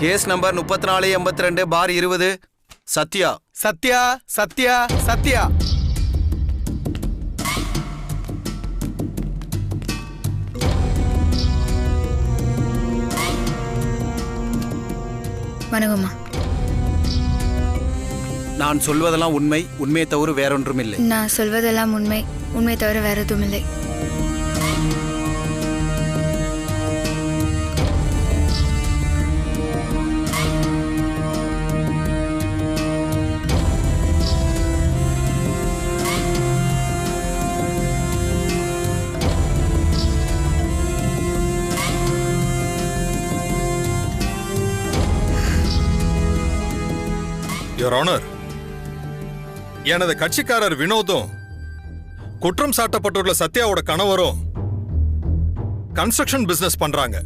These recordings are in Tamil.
Case number 3482/20. சத்யா. சத்யா சத்யா சத்யா. வணக்கம்மா. நான் சொல்வதெல்லாம் உண்மை, உண்மையை தவிர வேறொன்றும் இல்லை. நான் சொல்வதெல்லாம் உண்மை, உண்மை தவிர வேற எதுவும் இல்லை. யுவர் ஆனர், எனது கட்சிக்காரர் வினோதும் குற்றம் சாட்டப்பட்டுள்ள சத்யாவோட கணவரும் கன்ஸ்ட்ரக்ஷன் பிசினஸ் பண்றாங்க.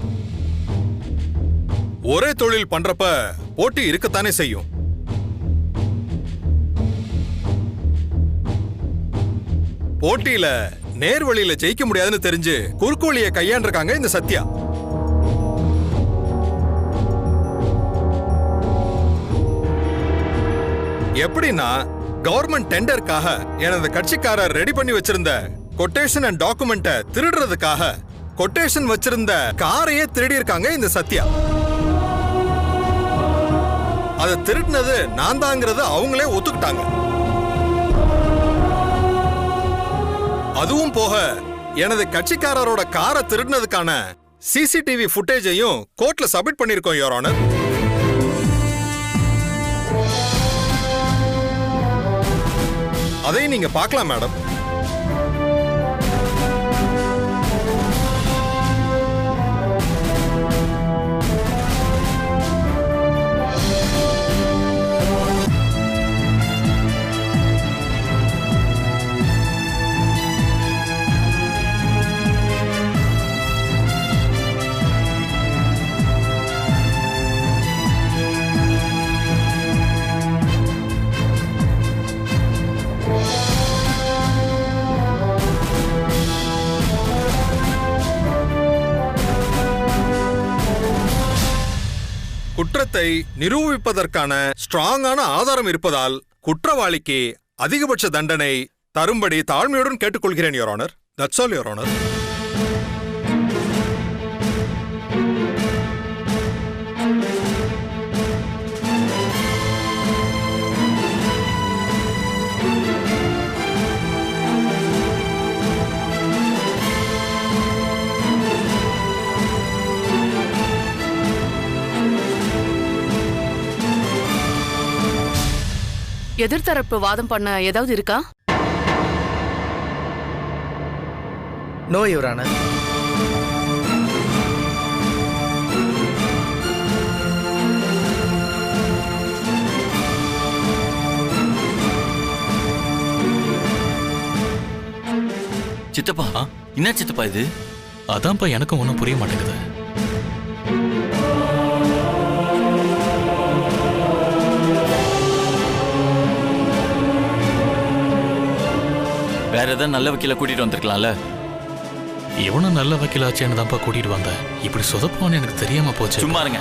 ஒரே தொழில் பண்றப்ப போட்டி இருக்கத்தானே செய்யும். போட்டியில நேர்வழியில ஜெயிக்க முடியாதுன்னு தெரிஞ்சு குறுக்கு வழியை கையாண்டிருக்காங்க இந்த சத்யா. எப்படின்னா, கவர்மெண்ட் டெண்டருக்காக எனது கட்சிக்காரர் ரெடி பண்ணி வச்சிருந்த கொட்டேஷன் அண்ட் டாக்குமெண்ட்டை திருடுறதுக்காக கொட்டேஷன் வச்சிருந்த காரையே திருடி இருக்காங்க இந்த சத்யா. அதை திருடினது நான் தாங்கிறது அவங்களே ஒத்துக்கிட்டாங்க. அதுவும் போக எனது கட்சிக்காரரோட காரை திருடினதுக்கான சிசிடிவி ஃபுட்டேஜையும் கோர்ட்ல சப்மிட் பண்ணிருக்கோம் யுவர் ஆனர். அதையும் நீங்க பார்க்கலாம் மேடம். குற்றத்தை நிரூபிப்பதற்கான ஸ்ட்ராங்கான ஆதாரம் இருப்பதால் குற்றவாளிக்கு அதிகபட்ச தண்டனை தரும்படி தாழ்மையுடன் கேட்டுக்கொள்கிறேன் your honour. That's all your honour. எதிர்த்தரப்பு வாதம் பண்ண ஏதாவது இருக்கா? No your honour. சித்தப்பா, என்ன சித்தப்பா இது? அதான்ப்பா எனக்கும் ஒன்றும் புரிய மாட்டேங்குது. வேற ஏதாவது நல்ல வக்கீல கூட்டிட்டு வந்திருக்கலாம்ல. இவனும் நல்ல வக்கீலாச்சேன்னு தான்ப்பா கூட்டிட்டு வந்தேன். இப்படி சொதப்பான்னு எனக்கு தெரியாம போச்சு. சும்மா இருங்க.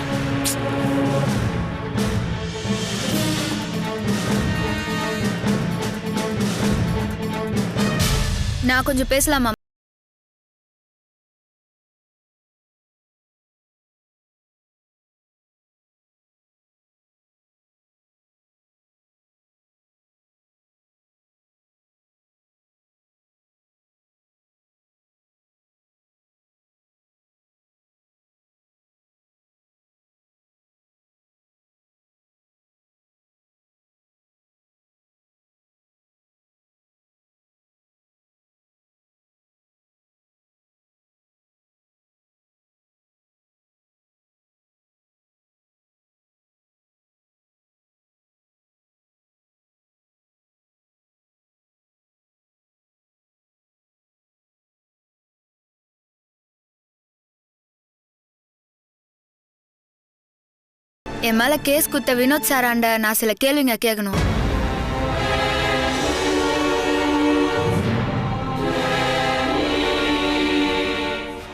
நான் கொஞ்சம் பேசலாமா? என் மேல கேஸ் குத்த வினோத் சாராண்ட நான் சில கேள்விங்க கேட்கணும்.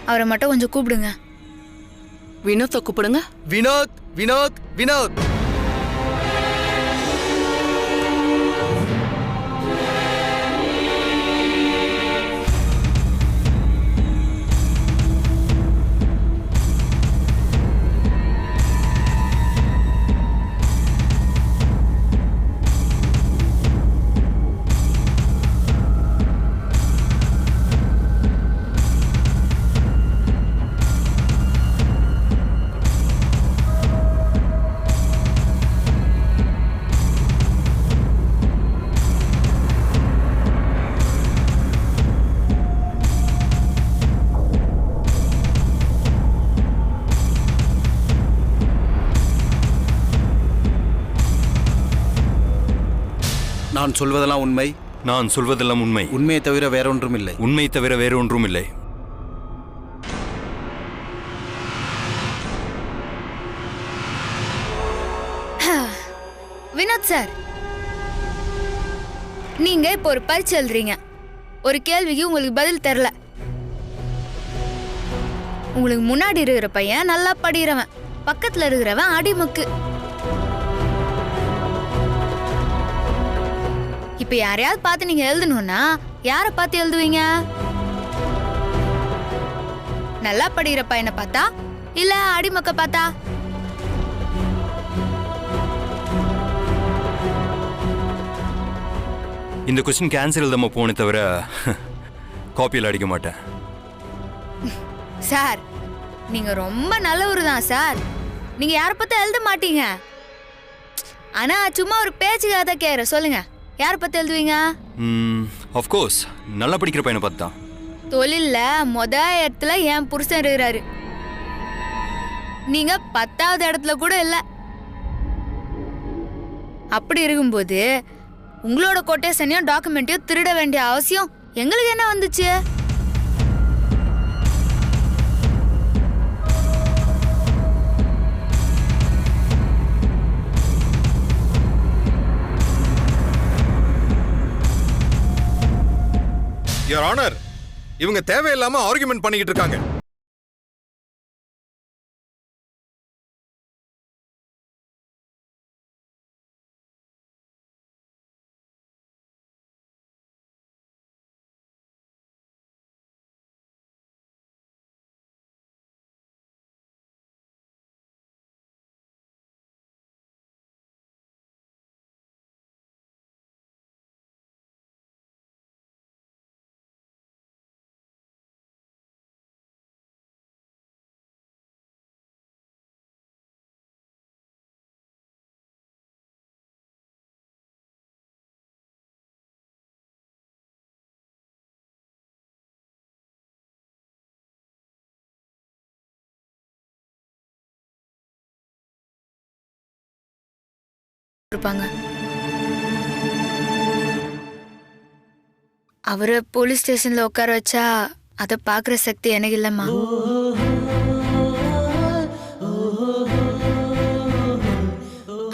அவரை மட்டும் கொஞ்சம் கூப்பிடுங்க. வினோத்தை கூப்பிடுங்க. வினோத் வினோத் வினோத். நான் சொல்வதெல்லாம் உண்மை. நான் சொல்வதெல்லாம் உண்மை. உண்மையை தவிர வேறொன்றும் இல்லை. உண்மை தவிர வேறு ஒன்றும் இல்லை. வினோத் சார், நீங்க இப்போ ஒரு பரீட்சை எழுதுறீங்க. ஒரு கேள்விக்கு உங்களுக்கு பதில் தெரியல. உங்களுக்கு முன்னாடி இருக்கிற பையன் நல்லா படிக்கிறவன், பக்கத்துல இருக்கிறவன் அடிமுக்கு. இப்ப யாரையாவது பார்த்து நீங்க எழுதணும்னா யார பார்த்து எழுதுவீங்க? நல்லா படிக்கிற பையனை பார்த்தா இல்ல அடிமக்க பார்த்தா? இந்த கொஸ்டின் கேன்சல் எழுதாம போனே தவிர காப்பியில் அடிக்க மாட்டேன். சார், நீங்க ரொம்ப நல்லவரு தான் சார். நீங்க யார பார்த்து எழுத மாட்டீங்க. ஆனா சும்மா ஒரு பேச்சுக்காக தான் கேட்குற. சொல்லுங்க, யார பார்த்து எழுதுவீங்க? ஆஃப் கோர்ஸ் நல்லா படிக்கிற பையனை பார்த்து தான். தொழில்ல இடத்துல என் புருஷன் இருக்கிறாரு. நீங்க 10வது இடத்துல கூட இல்ல. அப்படி இருக்கும்போது உங்களோட கொட்டேஷனையும் டாக்குமெண்ட்டையும் திருட வேண்டிய அவசியம் எங்களுக்கு என்ன வந்துச்சு? யுவர் ஆனர், இவங்க தேவையில்லாம ஆர்குமெண்ட் பண்ணிக்கிட்டு இருக்காங்க. இருப்பாங்க. அவரை போலீஸ் ஸ்டேஷன்ல உட்கார வச்சா அதை பாக்குற சக்தி எனக்கு இல்லம்மா.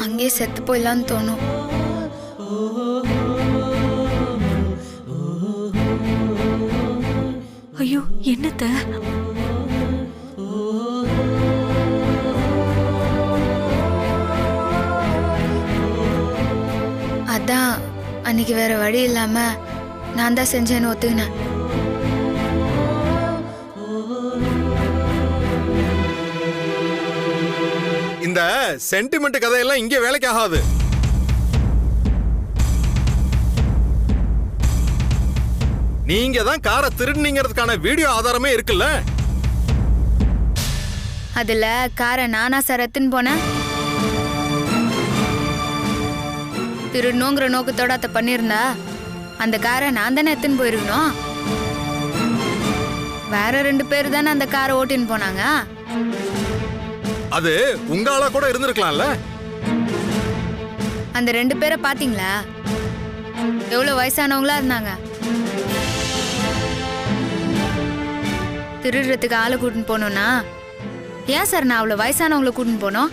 அங்கே செத்து போயிடலான்னு தோணும். ஐயோ, என்னத்த? அதான் அன்னைக்கு வேற வழி இல்லாம நான் தான் செஞ்சேன்னு ஒத்துக்கினேன். இந்த சென்டிமெண்ட் கதையெல்லாம் இங்கே வேலைக்கு ஆகாது. நீங்க தான் காரை திருடுனீங்கிறதுக்கான வீடியோ ஆதாரமே இருக்குல்ல? அதுல காரை நானா சார் எடுத்துன்னு போனேன். திருடணுங்கிற நோக்கத்தோட அதை பண்ணியிருந்தா அந்த காரை நான் தானே எடுத்துன்னு போயிருக்கணும். வேற 2 பேர் தானே அந்த காரை ஓட்டின்னு போனாங்க. அது உங்க ஆளா கூட இருந்திருக்கலாம்ல. அந்த 2 பேரை பாத்தீங்களா? எவ்வளவு வயசானவங்களா இருந்தாங்க. திருடுறதுக்கு ஆளை கூட்டின்னு போனோம்னா ஏன் சார் நான் அவ்வளவு வயசானவங்களை கூட்டின்னு போனோம்?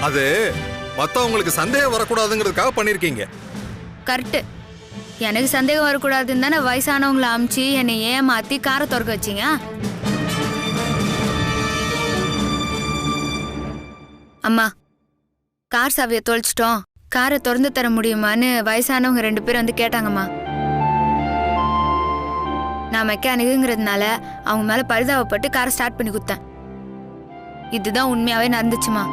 அது மத்தவங்களுக்கு சந்தேகம் வரக்கூடாதுங்கிறதுக்காக பண்ணிருக்கீங்க. கரெக்ட். எனக்கு சந்தேகம் வரக்கூடாதுன்னு தானே வயசானவங்களை அமுச்சு என்னை ஏமாத்தி காரை திறக்க வச்சிங்க. அம்மா, கார் சாவியை தொலைச்சிட்டோம், காரை திறந்து தர முடியுமான்னு வயசானவங்க 2 பேரும் வந்து கேட்டாங்கம்மா. நான் மெக்கானிக்குங்கிறதுனால அவங்க மேல பரிதாபப்பட்டு காரை ஸ்டார்ட் பண்ணி கொடுத்தேன். இதுதான் உண்மையாவே நடந்துச்சுமா.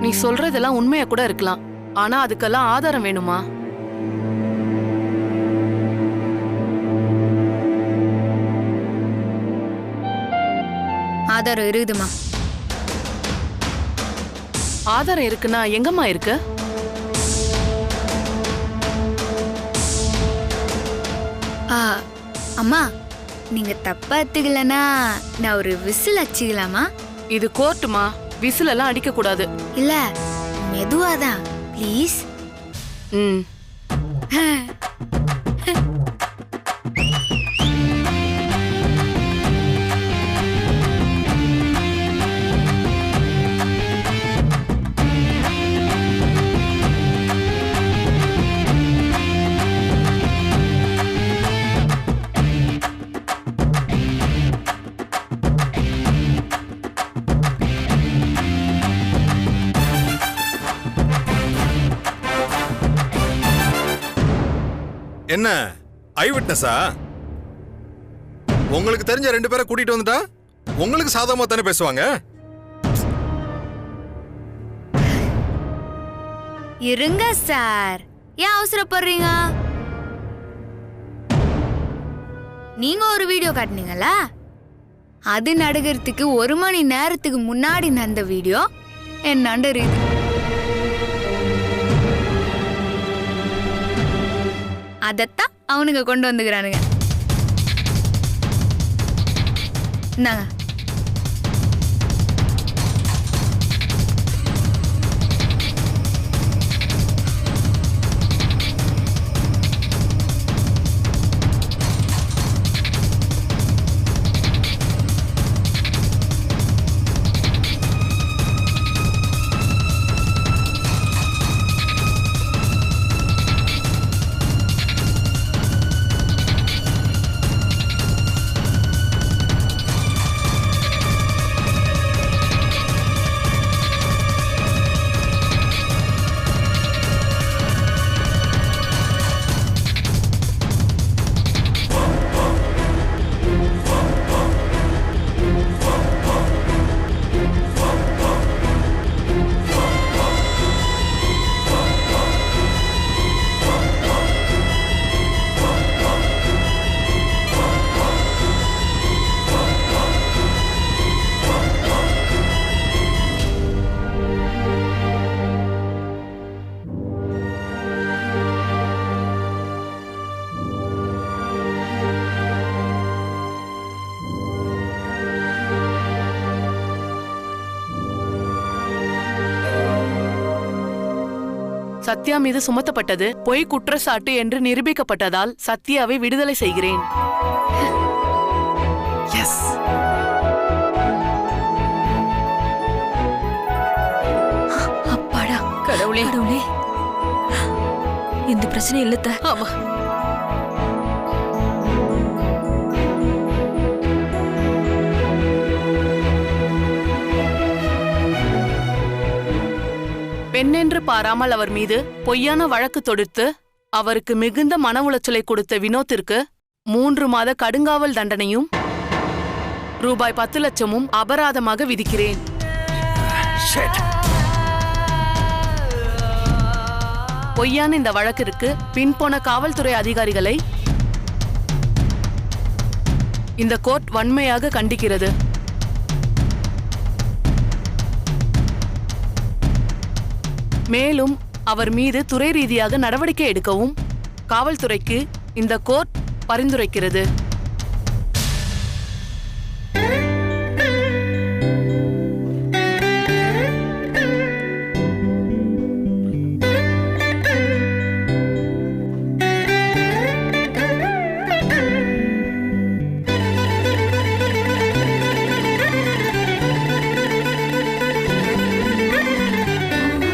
நீ சொல்றதெல்லாம் உண்மையா கூட இருக்கலாம், ஆனா அதுக்கெல்லாம் ஆதாரம் வேணுமா? ஆதாரம் இருக்குதுமா. ஆதாரம் இருக்குன்னா எங்கம்மா இருக்கு? அம்மா, நீங்க தப்பா எடுத்துக்கலன்னா நான் ஒரு விசில் அடிச்சுக்கலாமா? இது கோர்ட்டுமா, விசில் எல்லாம் அடிக்க கூடாது. இல்ல, மெதுவாதான் ப்ளீஸ். ம். என்ன ஐ விட்னஸா? உங்களுக்கு தெரிஞ்ச 2 பேரை கூட்டிட்டு வந்துட்டா உங்களுக்கு சாதகமா தானே பேசுவாங்க. இருங்க சார், ஏன் அவசரப்படுறீங்க? நீங்க ஒரு வீடியோ காட்டினீங்களா, அது நடக்கிறதுக்கு 1 மணி நேரத்துக்கு முன்னாடி நடந்த வீடியோ என்னாண்ட இருக்கு. அதத்தான் அவனுங்க கொண்டு வந்துக்கிறானுங்க. இந்தாங்க. சத்யா மீது சுமத்தப்பட்டது பொய் குற்றச்சாட்டு என்று நிரூபிக்கப்பட்டதால் சத்யாவை விடுதலை செய்கிறேன். எஸ். அப்பாடா, கடவுளே, இந்த பிரச்சனை இல்ல. ஆமா. பெண்ணென்று பாராமல் அவர் மீது பொய்யான வழக்கு தொடுத்து அவருக்கு மிகுந்த மன உளைச்சலை கொடுத்த வினோத்திற்கு 3 மாத கடுங்காவல் தண்டனையும் ரூபாய் 10 லட்சமும் அபராதமாக விதிக்கிறேன். பொய்யான இந்த வழக்கிற்கு பின்போன காவல்துறை அதிகாரிகளை இந்த கோர்ட் வன்மையாக கண்டிக்கிறது. மேலும் அவர் மீது துறை ரீதியாக நடவடிக்கை எடுக்கவும் காவல்துறைக்கு இந்த கோர்ட் பரிந்துரைக்கிறது.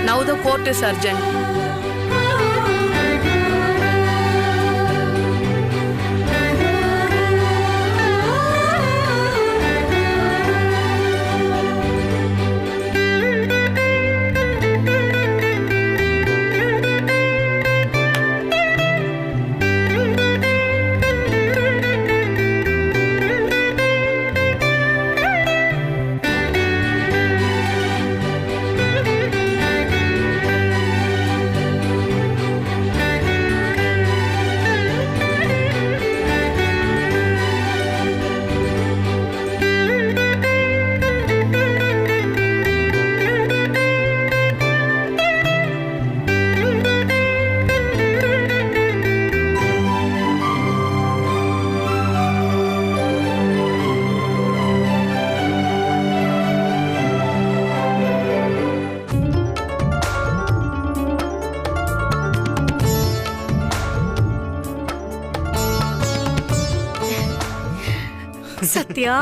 Now the court is urgent. Sathya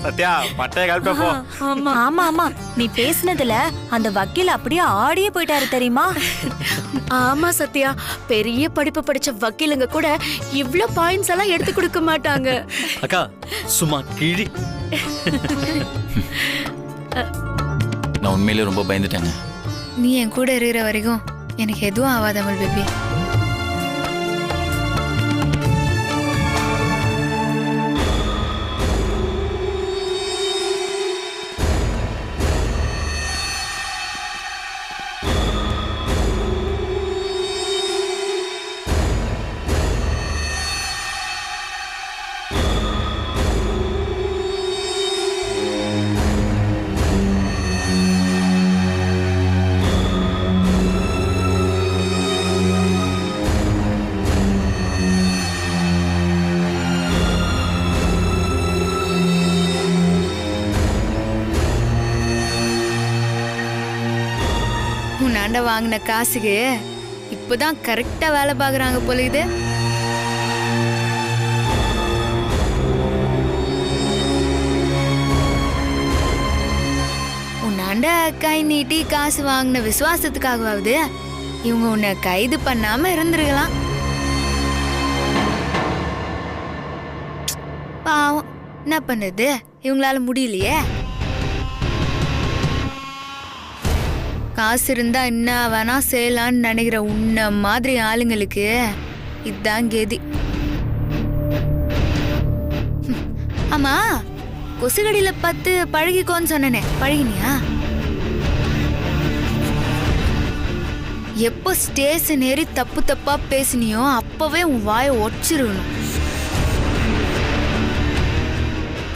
Sathya பட்டைய கல்பப்போ. ஆமா ஆமா ஆமா நீ பேசுனதுல அந்த வக்கீல் அப்படியே ஆடியே போயிட்டாரு தெரியுமா? ஆமா சத்யா, பெரிய படிப்பு படிச்ச வக்கீலுங்க கூட இவ்ளோ பாயிண்ட்ஸ் எல்லாம் எடுத்து கொடுக்க மாட்டாங்க. அக்கா சும்மா கிழி. நான் உண்மையிலே ரொம்ப பயந்துட்டேங்க. நீ என் கூட இருக்கிற வரைக்கும் எனக்கு எதுவும் ஆகாதமல் பேபி. உன்னாண்ட வாங்கின காசுக்கு இப்பதான் கரெக்டா வேலை பாக்குறாங்க போல இது. உன்னாண்ட கை நீட்டி காசு வாங்கின விசுவாசத்துக்காகவாவது இவங்க உன்னை கைது பண்ணாம இருந்திருக்கலாம். பாவம், என்ன பண்றது, இவங்களால முடியலையே. காசு இருந்தா என்ன வேணா செய்யலான்னு நினைக்கிற உன்ன மாதிரி ஆளுங்களுக்கு இதுதான் கேதி. ஆமா, கொசுகடியில பார்த்து பழகிக்கோன்னு சொன்னனே, பழகினியா? எப்போ ஸ்டேஷன் ஏறி தப்பு தப்பா பேசினியோ அப்பவே உன் வாயை ஒடிச்சிருக்கணும்.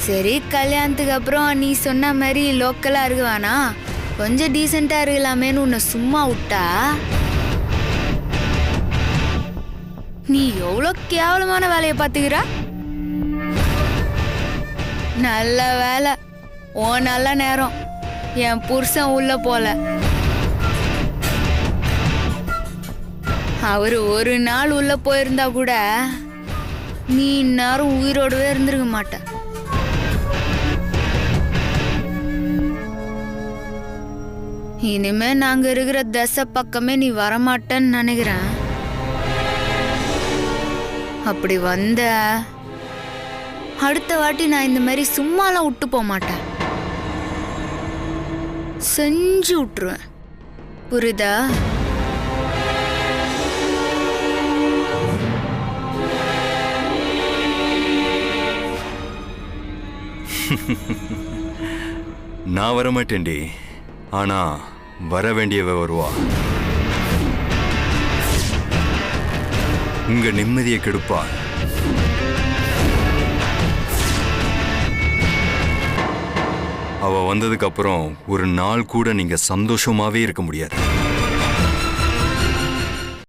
சரி, கல்யாணத்துக்கு அப்புறம் நீ சொன்ன மாதிரி லோக்கலா இருக்குவானா, கொஞ்சம் டீசெண்டா இருக்கலாமேன்னு உன்னை சும்மா விட்டா நீ எவ்வளோ கேவலமான வேலையை பார்த்துக்கிற. நல்ல வேலை, ஓ நல்ல நேரம் என் புருஷன் உள்ள போல. அவரு ஒரு நாள் உள்ள போயிருந்தா கூட நீ இந்நேரம் உயிரோடவே இருந்திருக்க மாட்ட. இனிமே நாங்க இருக்கிற தசை பக்கமே நீ வரமாட்டேன்னு நினைக்கிறேன். அப்படி வந்த அடுத்த வாட்டி நான் இந்த மாதிரி சும்மாலாம் விட்டு போக மாட்டேன், செஞ்சு விட்டுருவேன். புரியுதா? நான் வரமாட்டேன்டி, ஆனா வர வேண்டியவ வருவா. உங்க நிம்மதியை கெடுப்பா. அவ வந்ததுக்கு அப்புறம் ஒரு நாள் கூட நீங்க சந்தோஷமாவே இருக்க முடியாது.